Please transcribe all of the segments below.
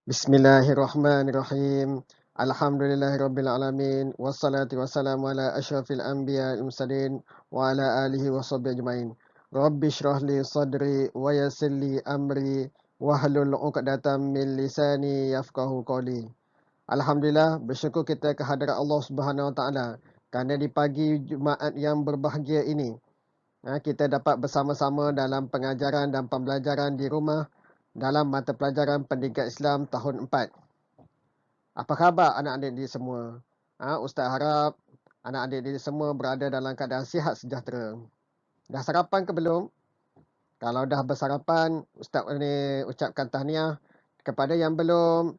Bismillahirrahmanirrahim. Alhamdulillahirrabbilalamin. Wassalatu wassalamu ala asyrafil anbiya al-mursalin wa ala alihi wa sahbihi ajma'in. Rabbi shrah li sadri wa yassir li amri wahlul 'uqdatam min lisani yafqahu qawli. Alhamdulillah, bersyukur kita kehadrat Allah Subhanahu Wa Taala kerana di pagi Jumaat yang berbahagia ini kita dapat bersama-sama dalam pengajaran dan pembelajaran di rumah dalam mata pelajaran Pendidikan Islam tahun 4. Apa khabar anak-adik didik semua? Ustaz harap anak-adik didik semua berada dalam keadaan sihat sejahtera. Dah sarapan ke belum? Kalau dah bersarapan, Ustaz ni ucapkan tahniah. Kepada yang belum,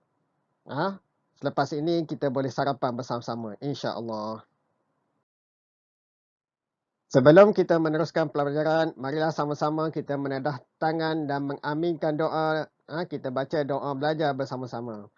selepas ini kita boleh sarapan bersama-sama, insya-Allah. Sebelum kita meneruskan pelajaran, marilah sama-sama kita menadah tangan dan mengaminkan doa. Kita baca doa belajar bersama-sama.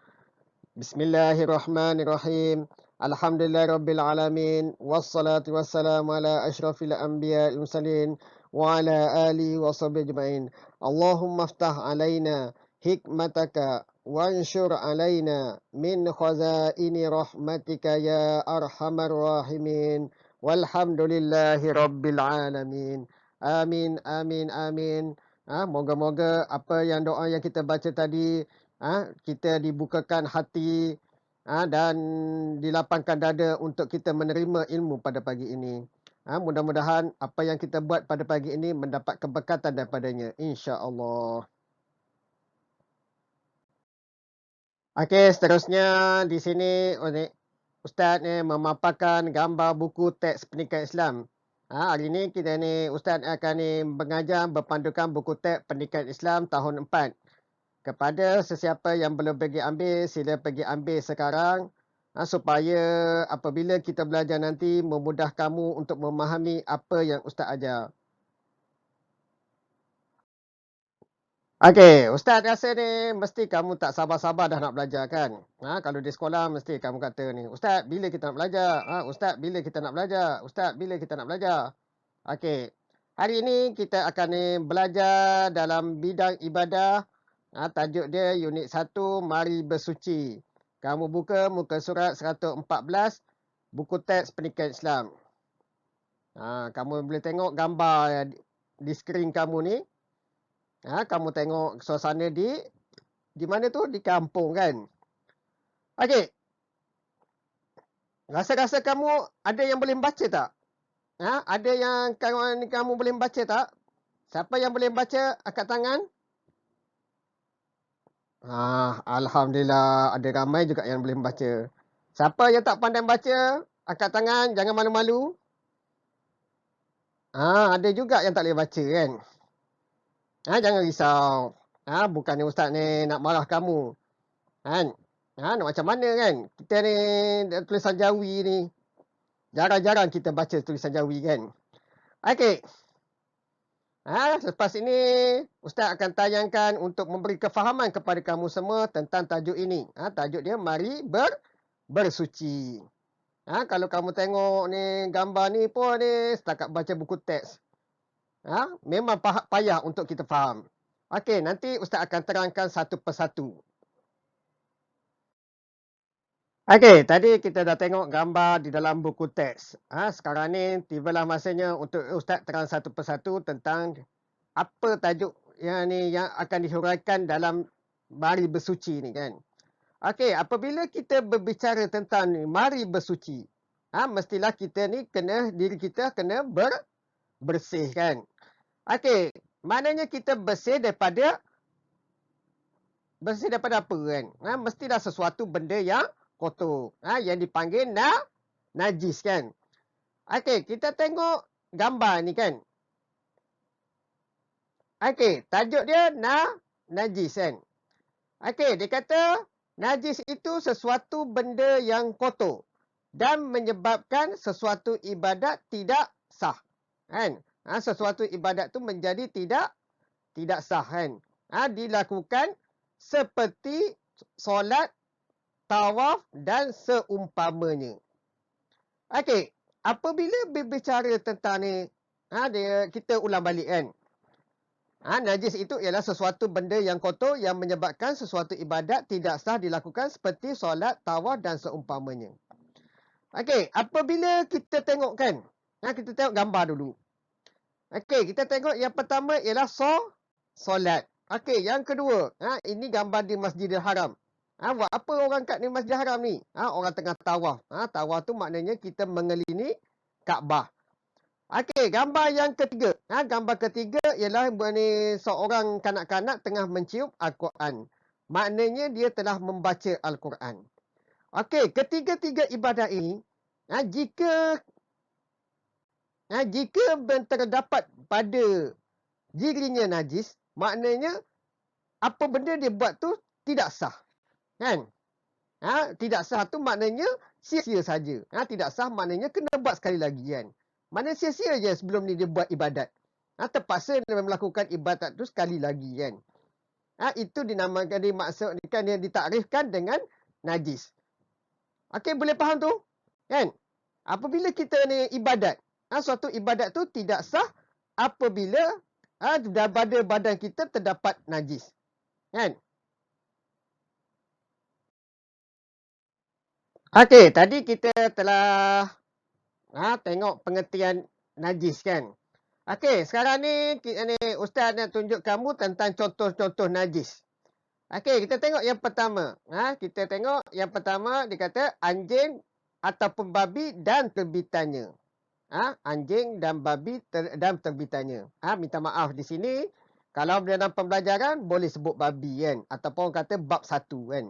Bismillahirrahmanirrahim. Alhamdulillahirrabbilalamin. Wassalatu wassalamu ala asyrafil anbiya al-mursalin wa ala alihi wa sahbihi ajma'in. Allahumma aftah alaina hikmataka wansyur alaina min khazaini rahmatika ya arhamar rahimin. Walhamdulillahi rabbil alamin. Amin, amin, amin. Moga-moga apa yang doa yang kita baca tadi, kita dibukakan hati dan dilapangkan dada untuk kita menerima ilmu pada pagi ini. Mudah-mudahan apa yang kita buat pada pagi ini mendapat keberkatan daripadanya, insya-Allah. Okey, seterusnya di sini Ustaz ni memaparkan gambar buku teks Pendidikan Islam. Hari ini kita ni Ustaz akan mengajar berpandukan buku teks Pendidikan Islam tahun 4. Kepada sesiapa yang belum pergi ambil, sila pergi ambil sekarang supaya apabila kita belajar nanti memudah kamu untuk memahami apa yang Ustaz ajar. Okey, Ustaz rasa ni mesti kamu tak sabar-sabar dah nak belajar kan? Kalau di sekolah mesti kamu kata ni, Ustaz bila kita nak belajar? Ustaz bila kita nak belajar? Ustaz bila kita nak belajar? Okey, hari ini kita akan belajar dalam bidang ibadah. Tajuk dia unit 1, Mari Bersuci. Kamu buka muka surat 114, buku teks Pendidikan Islam. Kamu boleh tengok gambar di skrin kamu ni. Kamu tengok suasana di mana tu? Di kampung kan? Okey. Rasa-rasa kamu ada yang boleh baca tak? Ada yang kamu boleh baca tak? Siapa yang boleh baca angkat tangan? Alhamdulillah ada ramai juga yang boleh membaca. Siapa yang tak pandai baca, angkat tangan, jangan malu-malu. Ada juga yang tak boleh baca kan. Jangan risau. Bukannya Ustaz ni nak marah kamu. Kan? Nak macam mana kan? Kita ni tulisan Jawi ni. Jarang-jarang kita baca tulisan Jawi kan. Okey. Lepas ini, Ustaz akan tayangkan untuk memberi kefahaman kepada kamu semua tentang tajuk ini. Tajuk dia, Mari Bersuci. Kalau kamu tengok ni gambar ni pun ni setakat baca buku teks. Memang payah untuk kita faham. Okey, nanti Ustaz akan terangkan satu persatu. Okey, tadi kita dah tengok gambar di dalam buku teks. Sekarang ni tibalah masanya untuk Ustaz terang satu persatu tentang apa tajuk yang akan dihuraikan dalam Mari Bersuci ni kan. Okey, apabila kita berbicara tentang ni, Mari Bersuci, mestilah kita ni diri kita kena bersih kan. Okey, maknanya kita bersih daripada apa kan? Mestilah sesuatu benda yang kotor. Yang dipanggil najis kan. Okey, kita tengok gambar ni kan. Okey, tajuk dia najis kan. Okey, dia kata najis itu sesuatu benda yang kotor dan menyebabkan sesuatu ibadat tidak sah. Kan? Sesuatu ibadat tu menjadi tidak sah kan. Dilakukan seperti solat, tawaf dan seumpamanya. Okey, apabila berbicara tentang ni, kita ulang balik kan. Najis itu ialah sesuatu benda yang kotor yang menyebabkan sesuatu ibadat tidak sah dilakukan seperti solat, tawaf dan seumpamanya. Okey, apabila kita tengok kan, kita tengok gambar dulu. Okey, kita tengok yang pertama ialah solat. Okey, yang kedua, ini gambar di Masjidil Haram. Buat apa orang kat ni Masjidil Haram ni? Orang tengah tawaf. Tawaf tu maknanya kita mengelilingi Kaabah. Okey, gambar yang ketiga. Gambar ketiga ialah seorang kanak-kanak tengah mencium Al-Quran. Maknanya dia telah membaca Al-Quran. Okey, ketiga-tiga ibadat ini, jika terdapat pada dirinya najis, maknanya apa benda dia buat tu tidak sah. Kan? Tidak sah tu maknanya sia-sia saja. Tidak sah maknanya kena buat sekali lagi kan. Mana sia-sia je sebelum ni dia buat ibadat. Terpaksa dia melakukan ibadat tu sekali lagi kan. Itu dinamakan, dimaksudkan, yang ditakrifkan dengan najis. Okey, boleh faham tu? Kan? Apabila kita ni ibadat, suatu ibadat tu tidak sah apabila pada badan kita terdapat najis. Kan? Okey, tadi kita telah tengok pengertian najis kan. Okey, sekarang ni Ustaz nak tunjuk kamu tentang contoh-contoh najis. Okey, kita tengok yang pertama. Kita tengok yang pertama dia kata anjing ataupun babi dan terbitannya. Anjing dan babi dan terbitannya. Minta maaf di sini kalau dalam pembelajaran boleh sebut babi kan, ataupun kata bab 1 kan.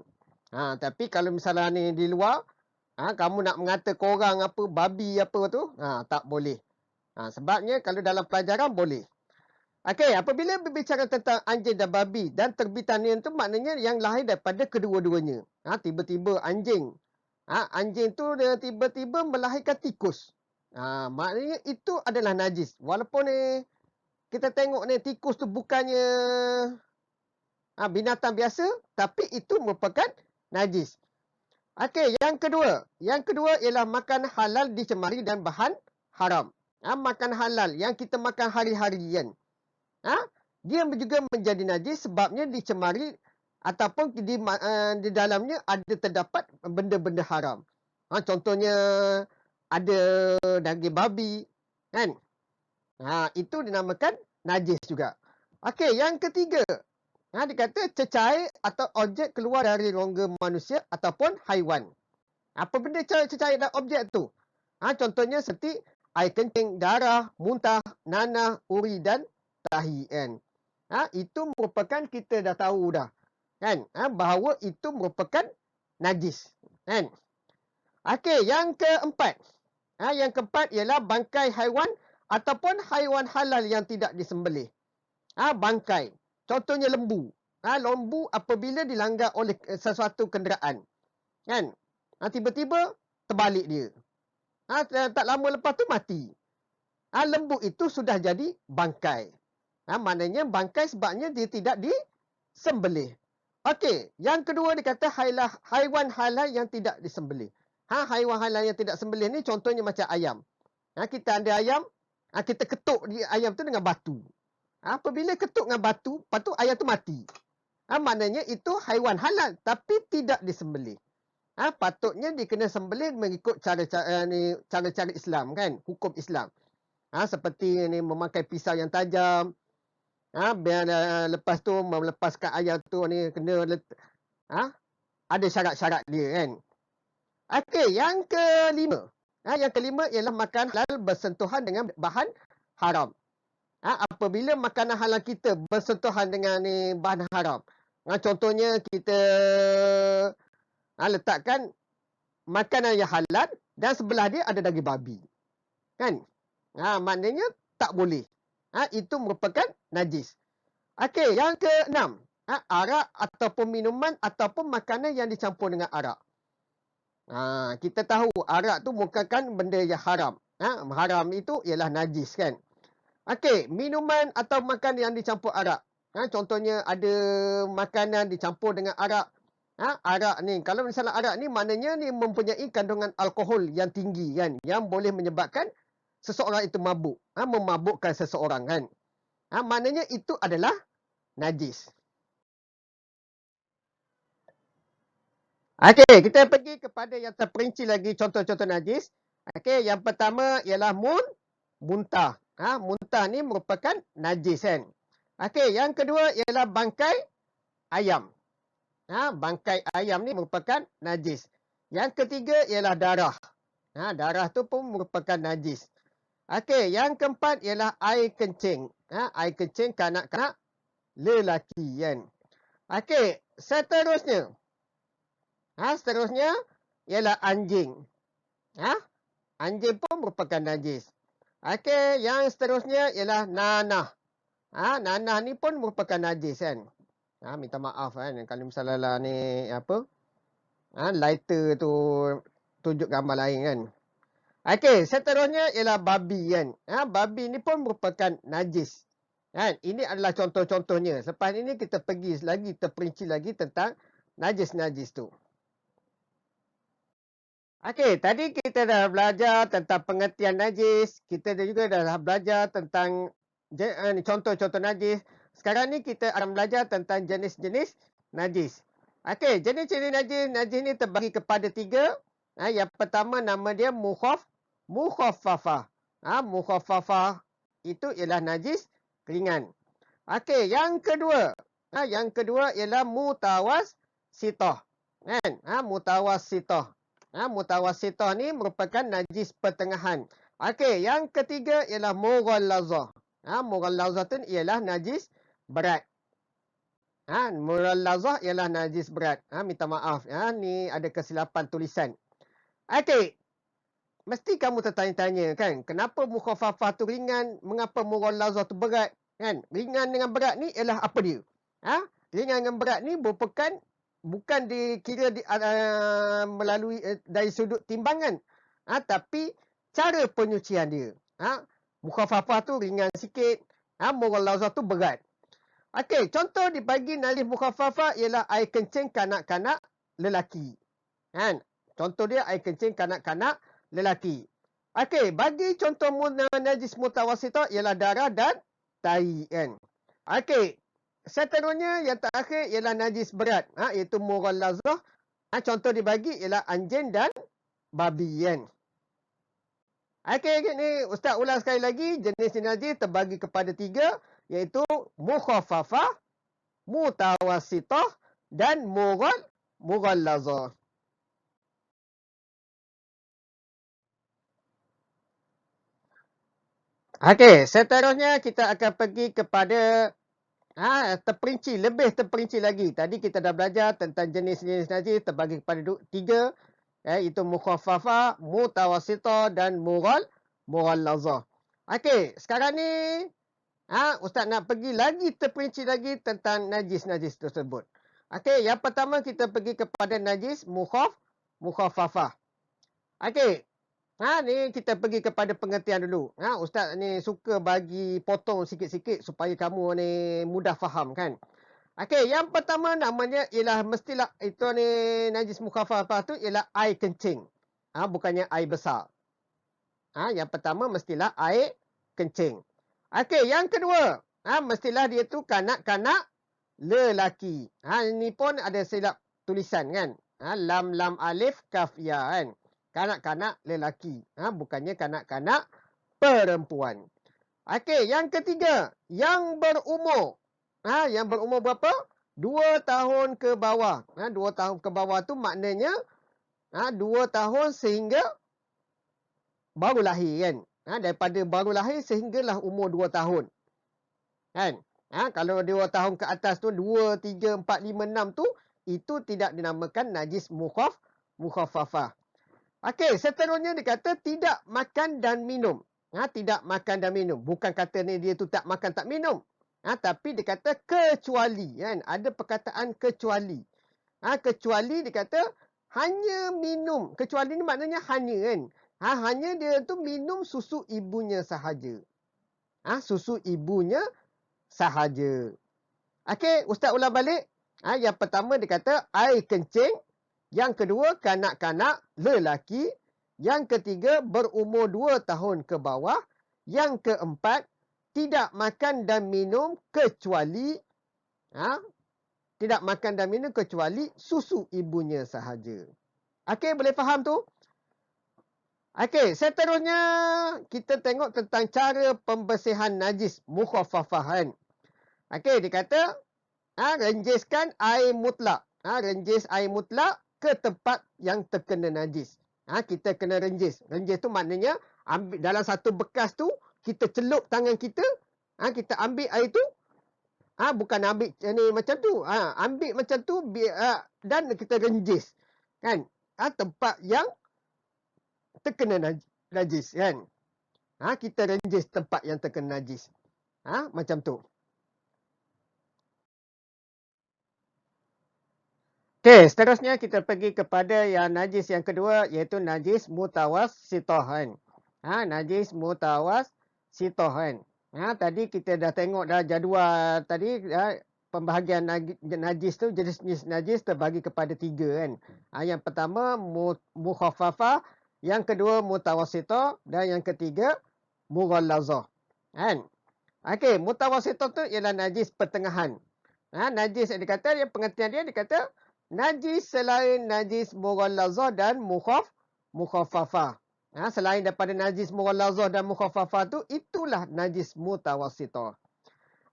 Tapi kalau misalnya ni di luar, kamu nak mengata korang apa, babi apa tu, tak boleh. Sebabnya kalau dalam pelajaran boleh. Okey, apabila berbicara tentang anjing dan babi dan terbitannya itu maknanya yang lahir daripada kedua-duanya. Tiba-tiba anjing. Anjing tu dia tiba-tiba melahirkan tikus. Maknanya itu adalah najis. Walaupun kita tengok ni tikus tu bukannya binatang biasa, tapi itu merupakan najis. Okey, yang kedua. Yang kedua ialah makan halal dicemari dan bahan haram. Makan halal yang kita makan hari-harian. Dia juga menjadi najis sebabnya dicemari ataupun di dalamnya ada terdapat benda-benda haram. Contohnya ada daging babi. Kan? Itu dinamakan najis juga. Okey, yang ketiga. Dia kata cecair atau objek keluar dari rongga manusia ataupun haiwan. Apa benda cecair dan objek tu? Contohnya seperti air kencing, darah, muntah, nanah, uri dan tahi kan. Itu merupakan, kita dah tahu dah. Kan? Bahawa itu merupakan najis. Kan? Okey, yang keempat. Yang keempat ialah bangkai haiwan ataupun haiwan halal yang tidak disembelih. Bangkai. Contohnya lembu. Lembu apabila dilanggar oleh sesuatu kenderaan. Kan? Tiba-tiba terbalik dia. Tak lama lepas tu mati. Lembu itu sudah jadi bangkai. Maknanya bangkai sebabnya dia tidak disembelih. Okey, yang kedua dia kata haiwan halal yang tidak disembelih. Haiwan halal yang tidak sembelih ni contohnya macam ayam. Kita ada ayam, kita ketuk ayam tu dengan batu. Apabila ketuk dengan batu, lepas tu ayam tu mati. Maknanya itu haiwan halal tapi tidak disembelih. Patutnya dikena sembelih mengikut cara-cara Islam kan, hukum Islam. Seperti ni memakai pisau yang tajam. Biar lepas tu melepaskan ayam tu ni kena ada syarat-syarat dia kan. Okey, yang kelima. Yang kelima ialah makan halal bersentuhan dengan bahan haram. Apabila makanan halal kita bersentuhan dengan bahan haram. Contohnya kita letakkan makanan yang halal dan sebelah dia ada daging babi. Kan? Maknanya tak boleh. Itu merupakan najis. Okey, yang keenam. Arak ataupun minuman ataupun makanan yang dicampur dengan arak. Kita tahu arak tu merupakan benda yang haram. Haram itu ialah najis kan. Okey, minuman atau makanan yang dicampur arak. Contohnya ada makanan dicampur dengan arak. Arak ni, kalau misalnya arak ni maknanya ni mempunyai kandungan alkohol yang tinggi kan. Yang boleh menyebabkan seseorang itu mabuk. Memabukkan seseorang kan. Maknanya itu adalah najis. Okey, kita pergi kepada yang terperinci lagi contoh-contoh najis. Okey, yang pertama ialah muntah. Muntah ni merupakan najis kan. Okey, yang kedua ialah bangkai ayam. Bangkai ayam ni merupakan najis. Yang ketiga ialah darah. Darah tu pun merupakan najis. Okey, yang keempat ialah air kencing. Air kencing kanak-kanak lelaki kan. Okey, seterusnya. Seterusnya ialah anjing. Anjing pun merupakan najis. Okey, yang seterusnya ialah nanah. Nanah ni pun merupakan najis kan. Minta maaf kan kalau misalnya ni apa? Lighter tu tunjuk gambar lain kan. Okey, seterusnya ialah babi kan. Babi ni pun merupakan najis. Kan? Ini adalah contoh-contohnya. Lepas ini kita pergi lagi, terperinci lagi tentang najis-najis tu. Okey, tadi kita dah belajar tentang pengertian najis. Kita juga dah belajar tentang contoh-contoh najis. Sekarang ni kita akan belajar tentang jenis-jenis najis. Okey, jenis-jenis najis ni terbagi kepada 3. Yang pertama nama dia mukhaffafah. Mukhaffafah itu ialah najis ringan. Okey, yang kedua. Yang kedua ialah mutawassithah. Kan? Mutawassithah. Mutawassithah ni merupakan najis pertengahan. Okey, yang ketiga ialah mughallazah. Mughallazah tu ialah najis berat. Mughallazah ialah najis berat. Minta maaf. Ni ada kesilapan tulisan. Okey. Mesti kamu tertanya-tanya kan, kenapa mukhaffafah tu ringan, mengapa mughallazah tu berat? Kan? Ringan dengan berat ni ialah apa dia? Ringan dengan berat ni bukan dikira melalui dari sudut timbangan. Tapi cara penyucian dia. Mukhaffafah tu ringan sikit, mughallazah tu berat. Okey, contoh dibagi najis mukhaffafah ialah air kencing kanak-kanak lelaki. Kan? Contoh dia air kencing kanak-kanak lelaki. Okey, bagi contoh najis mutawassithah ialah darah dan tai kan. Okey, seterusnya yang terakhir ialah najis berat, iaitu mughallazah. Contoh dibagi ialah anjing dan babi kan. Okey, ni Ustaz ulang sekali lagi, jenis najis terbagi kepada 3, iaitu mukhaffafah, mutawassithah dan mughallazah. Okey, seterusnya kita akan pergi kepada terperinci, lebih terperinci lagi. Tadi kita dah belajar tentang jenis-jenis najis terbagi kepada 3, iaitu mukhaffafah, mutawassithah dan mughallazah. Okey, sekarang ni Ustaz nak pergi lagi terperinci lagi tentang najis-najis tersebut. Okey, yang pertama kita pergi kepada najis mukhaffafah. Okey. Ni kita pergi kepada pengertian dulu. Ustaz ni suka bagi potong sikit-sikit supaya kamu ni mudah faham kan. Okey, yang pertama namanya ialah mestilah itu ni najis mukhaffafah tu ialah air kencing. Bukannya air besar. Yang pertama mestilah air kencing. Okey, yang kedua, mestilah dia tu kanak-kanak lelaki. Ini pun ada silap tulisan kan. Lam alif kaf ya kan. Kanak-kanak lelaki. Bukannya kanak-kanak perempuan. Okey, yang ketiga. Yang berumur. Yang berumur berapa? 2 tahun ke bawah. 2 tahun ke bawah tu maknanya 2 tahun sehingga baru lahir kan. Daripada baru lahir sehinggalah umur 2 tahun. Kan? Kalau 2 tahun ke atas tu 2, 3, 4, 5, 6 tu itu tidak dinamakan najis mukhaffafah. Okey, seterusnya dikata tidak makan dan minum. Tidak makan dan minum. Bukan kata ni dia tu tak makan tak minum. Tapi dikata kecuali kan. Ada perkataan kecuali. Kecuali dikata hanya minum. Kecuali ni maknanya hanya kan. Hanya dia tu minum susu ibunya sahaja. Susu ibunya sahaja. Okey, Ustaz ulang balik. Yang pertama dikata air kencing. Yang kedua, kanak-kanak lelaki. Yang ketiga, berumur 2 tahun ke bawah. Yang keempat, tidak makan dan minum kecuali tidak makan dan minum kecuali susu ibunya sahaja. Okey, boleh faham tu? Okey, seterusnya kita tengok tentang cara pembersihan najis mukhaffafah kan. Okey, dia kata renjiskan air mutlak. Renjis air mutlak ke tempat yang terkena najis. Kita kena renjis. Renjis tu maknanya ambil dalam satu bekas tu, kita celup tangan kita, kita ambil air tu, bukan ambil ni macam tu. Ambil macam tu dan kita renjis. Kan? Tempat yang terkena najis kan. Kita renjis tempat yang terkena najis. Macam tu. Okey, seterusnya kita pergi kepada yang najis yang kedua, iaitu najis mutawassithah kan. Najis mutawassithah kan. Tadi kita dah tengok dah jadual tadi, pembahagian najis tu, jenis-jenis najis terbagi kepada 3 kan. Yang pertama mukhaffafah, yang kedua mutawassithah dan yang ketiga mughallazah. Kan? Okey, mutawassithah tu ialah najis pertengahan. Najis yang dikata, pengertian dia dikata najis selain najis mughallazah dan mukhaffafah. Selain daripada najis mughallazah dan mukhaffafah tu, itulah najis mutawassithah.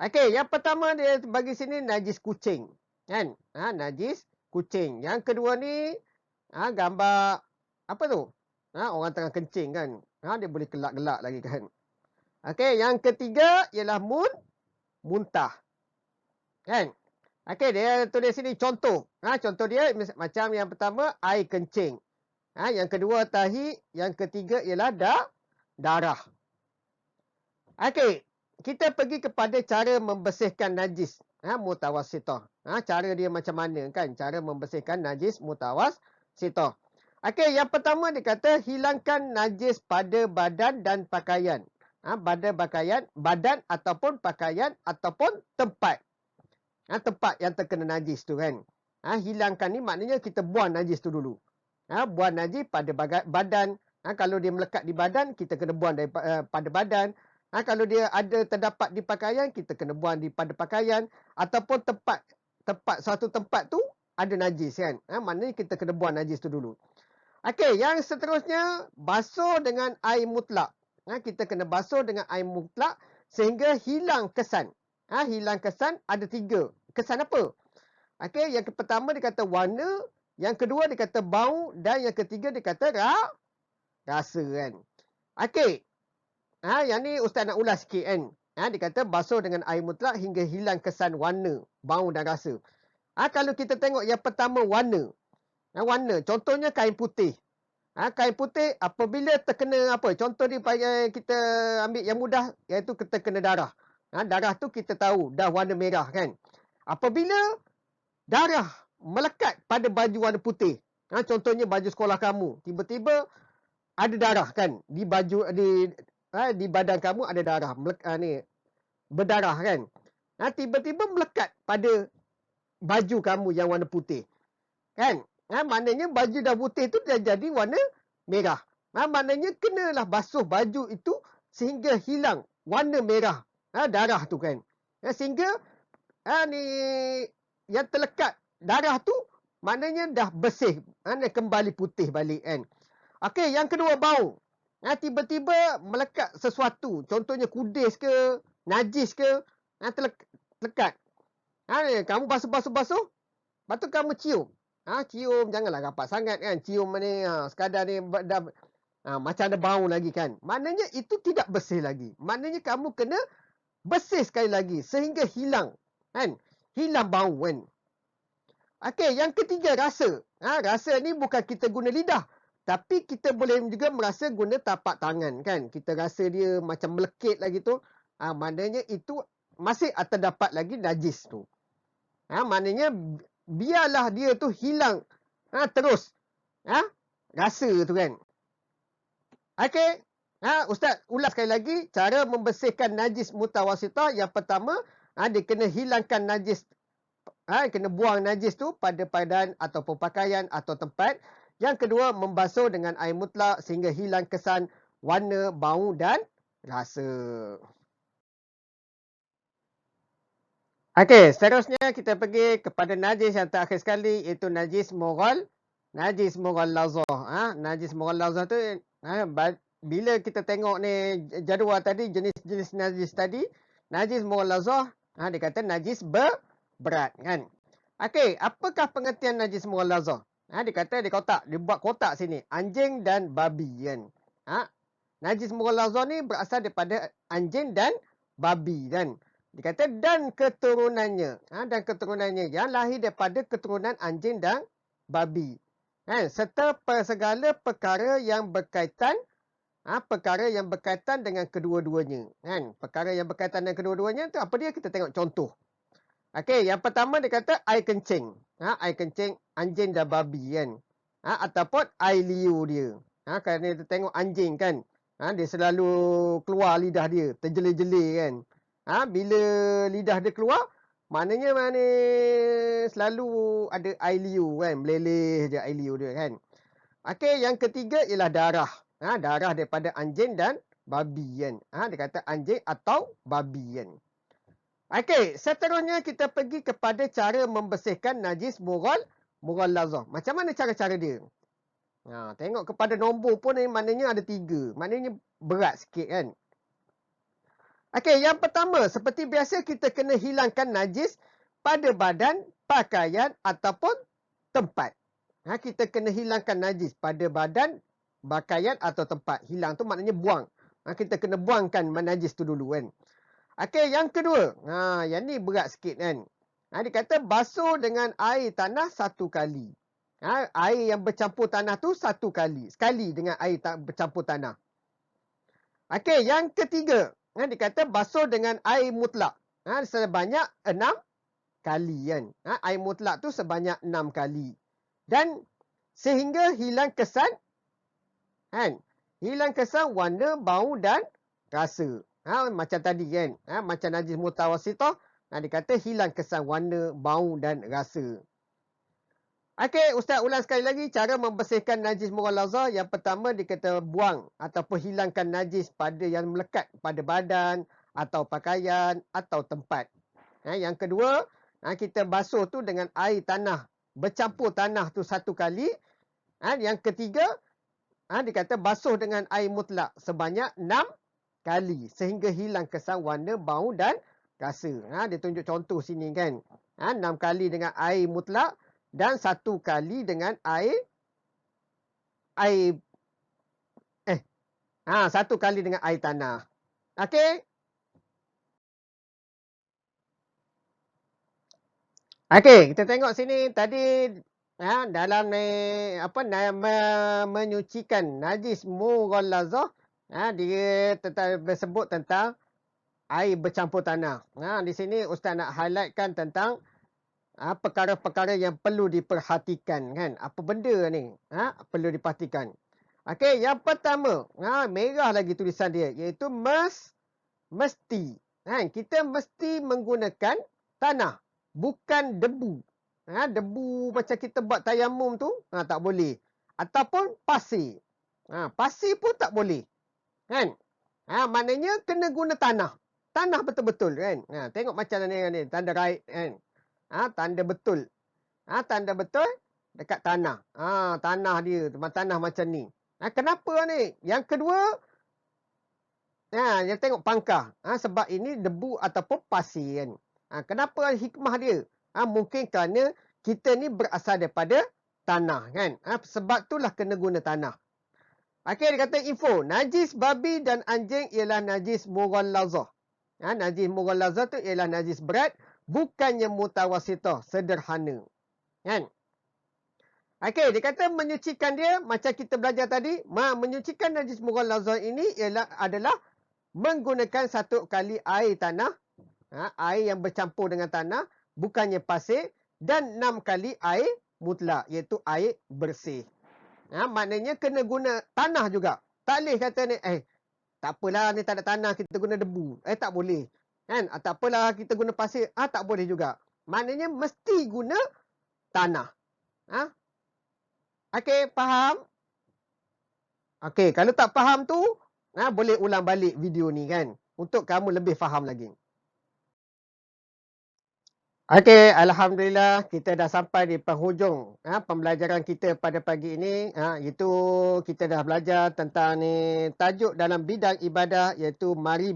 Okey, yang pertama dia bagi sini najis kucing. Kan? Najis kucing. Yang kedua ni gambar apa tu? Orang tengah kencing kan. Dia boleh gelak-gelak lagi kan. Okey, yang ketiga ialah muntah. Kan? Okey, dia tulis sini contoh. Contoh dia macam yang pertama air kencing. Yang kedua tahi, yang ketiga ialah darah. Okey, kita pergi kepada cara membersihkan najis mutawassithah. Cara dia macam mana kan? Cara membersihkan najis mutawassithah. Okey, yang pertama dia kata hilangkan najis pada badan dan pakaian. Badan ataupun pakaian ataupun tempat. Tempat yang terkena najis tu kan. Hilangkan ni maknanya kita buang najis tu dulu. Buang najis pada badan. Kalau dia melekat di badan, kita kena buang pada badan. Kalau dia ada terdapat di pakaian, kita kena buang pada pakaian. Ataupun suatu tempat tu ada najis kan. Maknanya kita kena buang najis tu dulu. Okey, yang seterusnya basuh dengan air mutlak. Kita kena basuh dengan air mutlak sehingga hilang kesan. Hilang kesan ada 3. Kesan apa? Okey, yang pertama dia kata warna, yang kedua dia kata bau dan yang ketiga dia kata rasa kan. Okey. Yang ni ustaz nak ulas sikit kan. Dia kata basuh dengan air mutlak hingga hilang kesan warna, bau dan rasa. Kalau kita tengok yang pertama warna. Warna contohnya kain putih. Kain putih apabila terkena apa? Contoh dia kita ambil yang mudah iaitu kita kena darah. Darah tu kita tahu dah warna merah kan. Apabila darah melekat pada baju warna putih. Contohnya baju sekolah kamu, tiba-tiba ada darah kan di baju di badan kamu ada darah berdarah kan. Tiba-tiba melekat pada baju kamu yang warna putih. Kan? Maknanya baju dah putih tu dah jadi warna merah. Maknanya kenalah basuh baju itu sehingga hilang warna merah darah tu kan. Sehingga ni yang terlekat darah tu maknanya dah bersih. Kembali putih balik kan. Okey, yang kedua bau. Tiba-tiba melekat sesuatu. Contohnya kudis ke, najis ke, terlekat. Kamu basuh-basuh. Lepas tu kamu cium. Cium janganlah rapat sangat kan. Cium ni sekadar ni dah macam ada bau lagi kan. Maknanya itu tidak bersih lagi. Maknanya kamu kena bersih sekali lagi sehingga hilang kan. Hilang bau kan. Okey, yang ketiga rasa. Rasa ni bukan kita guna lidah. Tapi kita boleh juga merasa guna tapak tangan kan. Kita rasa dia macam melekit lagi tu. Maknanya itu masih terdapat lagi najis tu. Maknanya biarlah dia tu hilang terus. Rasa tu kan. Okey. Ustaz ulas sekali lagi cara membersihkan najis mutawassithah. Yang pertama, dia kena hilangkan najis. Kena buang najis tu pada badan ataupun pakaian atau tempat. Yang kedua, membasuh dengan air mutlak sehingga hilang kesan warna, bau dan rasa. Okey, seterusnya kita pergi kepada najis yang terakhir sekali, iaitu najis mughalladhah. Najis mughalladhah tu bila kita tengok ni jadual tadi, jenis-jenis najis tadi, najis mughalladhah dia kata najis berat kan. Okey, apakah pengertian najis mughalladhah? Dia kata dia kotak, dia buat kotak sini, anjing dan babi kan. Najis mughalladhah ni berasal daripada anjing dan babi kan. Dia kata dan keturunannya. Dan keturunannya yang lahir daripada keturunan anjing dan babi. Serta segala perkara yang berkaitan dengan kedua-duanya. Perkara yang berkaitan dengan kedua-duanya tu apa dia? Kita tengok contoh. Okey, yang pertama dia kata air kencing. Air kencing anjing dan babi kan. Ataupun air liur dia. Kerana kita tengok anjing kan. Dia selalu keluar lidah dia, terjelir-jelir kan. Bila lidah dia keluar, maknanya selalu ada air liur kan. Meleleh je air liur dia kan. Okey, yang ketiga ialah darah. Darah daripada anjing dan babi kan. Dia kata anjing atau babi kan. Okey, seterusnya kita pergi kepada cara membersihkan najis mughalladhah. Macam mana cara-cara dia? Tengok kepada nombor pun ni maknanya ada 3. Maknanya berat sikit kan. Okey, yang pertama, seperti biasa kita kena hilangkan najis pada badan, pakaian ataupun tempat. Kita kena hilangkan najis pada badan, pakaian atau tempat. Hilang tu maknanya buang. Kita kena buangkan najis tu dulu kan. Okey, yang kedua. Yang ni berat sikit kan. Dia kata basuh dengan air tanah 1 kali. Air yang bercampur tanah tu 1 kali. Sekali dengan air bercampur tanah. Okey, yang ketiga. Dia kata basuh dengan air mutlak. Sebanyak 6 kali kan. Air mutlak tu sebanyak 6 kali. Dan sehingga hilang kesan hilang kesan warna, bau dan rasa. Macam tadi kan. Macam najis mutawassithah. Dia kata hilang kesan warna, bau dan rasa. Okey, Ustaz ulang sekali lagi cara membersihkan najis mughalladhah. Yang pertama dia kata buang ataupun hilangkan najis pada yang melekat pada badan atau pakaian atau tempat. Yang kedua, kita basuh tu dengan air tanah. Bercampur tanah tu 1 kali. Yang ketiga, dia kata basuh dengan air mutlak sebanyak 6 kali. Sehingga hilang kesan warna, bau dan rasa. Dia tunjuk contoh sini kan. 6 kali dengan air mutlak. Dan 1 kali dengan air 1 kali dengan air tanah. Okey. Okey, kita tengok sini tadi dalam menyucikan najis mughalladhah, dia bersebut tentang air bercampur tanah. Di sini Ustaz nak highlightkan tentang perkara-perkara yang perlu diperhatikan kan. Apa benda ni? Perlu diperhatikan. Okey, yang pertama, merah lagi tulisan dia, iaitu mesti. Kita mesti menggunakan tanah, bukan debu. Debu macam kita buat tayamum tu, tak boleh. Ataupun pasir. Pasir pun tak boleh. Kan? Maknanya kena guna tanah. Tanah betul-betul kan. Tengok macam ni tanda right kan. Tanda betul. Tanda betul dekat tanah. Tanah dia, tanah macam ni. Kenapa ni? Yang kedua, yang tengok pangkah. Sebab ini debu ataupun pasir kan. Kenapa hikmah dia? Mungkin kerana kita ni berasal daripada tanah kan. Sebab itulah kena guna tanah. Okey, dia kata info. Najis babi dan anjing ialah najis mughalladhah. Najis mughalladhah tu ialah najis berat. Bukannya mutawassithah, sederhana. Kan? Okey, dia kata menyucikan dia, macam kita belajar tadi, menyucikan najis mughalladhah ini adalah menggunakan 1 kali air tanah, air yang bercampur dengan tanah, bukannya pasir, dan 6 kali air mutlak, iaitu air bersih. Maknanya kena guna tanah juga. Tak boleh kata ni, tak apalah ni tak ada tanah, kita guna debu. Tak boleh. Kan? Tak apalah kita guna pasir. Tak boleh juga. Maknanya mesti guna tanah. Okey, faham? Okey, kalau tak faham tu, boleh ulang balik video ni kan. Untuk kamu lebih faham lagi. Okey, alhamdulillah kita dah sampai di penghujung pembelajaran kita pada pagi ini. Iaitu kita dah belajar tentang ni tajuk dalam bidang ibadah iaitu mari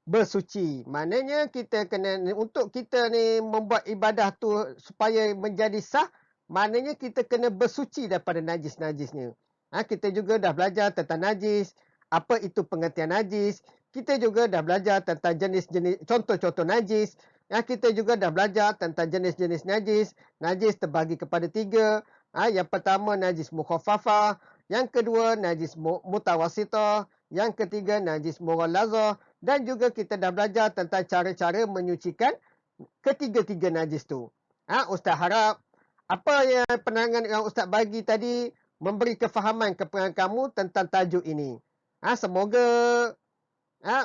bersuci. Maknanya kita kena untuk kita ni membuat ibadah tu supaya menjadi sah, maknanya kita kena bersuci daripada najis-najisnya. Kita juga dah belajar tentang najis, apa itu pengertian najis. Kita juga dah belajar tentang jenis-jenis contoh-contoh najis. Kita juga dah belajar tentang jenis-jenis najis. Najis terbagi kepada 3. Yang pertama najis mukhaffafah, yang kedua najis mutawasitah, yang ketiga najis mughallazah, dan juga kita dah belajar tentang cara-cara menyucikan ketiga-tiga najis tu. Ustaz harap apa yang penerangan yang Ustaz bagi tadi memberi kefahaman kepada kamu tentang tajuk ini. Semoga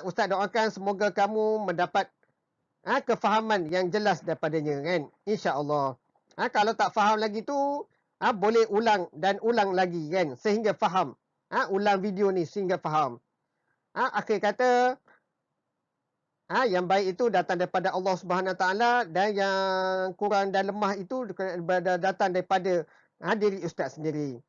Ustaz doakan semoga kamu mendapat kefahaman yang jelas daripadanya kan, insya-Allah. Kalau tak faham lagi tu boleh ulang dan ulang lagi kan sehingga faham. Ulang video ni sehingga faham. Akhir kata yang baik itu datang daripada Allah Subhanahu Wa Taala dan yang kurang dan lemah itu datang daripada diri ustaz sendiri.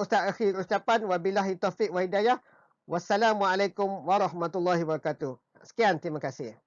Ustaz akhir ucapan wabillahi taufik wa hidayah. Wassalamualaikum warahmatullahi wabarakatuh. Sekian, terima kasih.